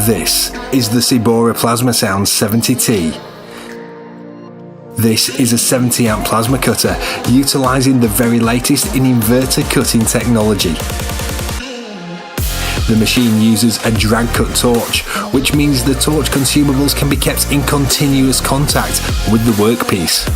This is the Cebora Plasma Sound 70T. This is a 70 amp plasma cutter utilising the very latest in inverter cutting technology. The machine uses a drag cut torch, which means the torch consumables can be kept in continuous contact with the workpiece.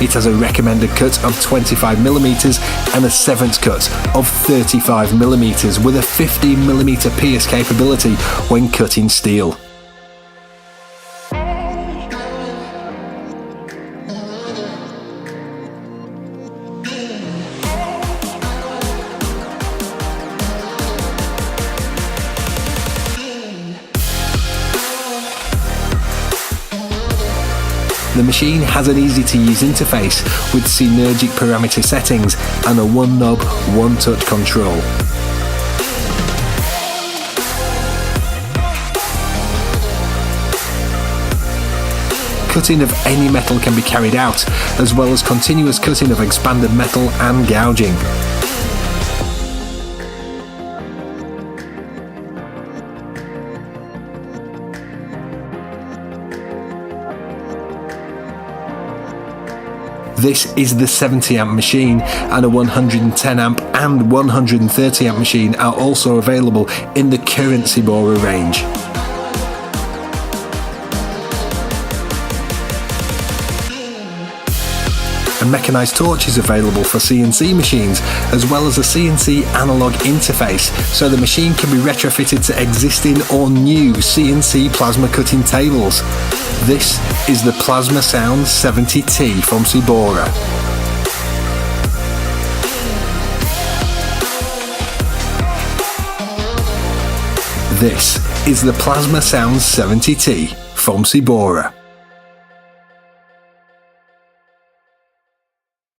It has a recommended cut of 25mm and a seventh cut of 35mm with a 15mm pierce capability when cutting steel. The machine has an easy-to-use interface with synergic parameter settings and a one-knob, one-touch control. Cutting of any metal can be carried out, as well as continuous cutting of expanded metal and gouging. This is the 70 amp machine, and a 110 amp and 130 amp machine are also available in the current Cebora range. A mechanised torch is available for CNC machines, as well as a CNC analog interface, so the machine can be retrofitted to existing or new CNC plasma cutting tables. This is the Plasma Sound 70T from Cebora. This is the Plasma Sound 70T from Cebora.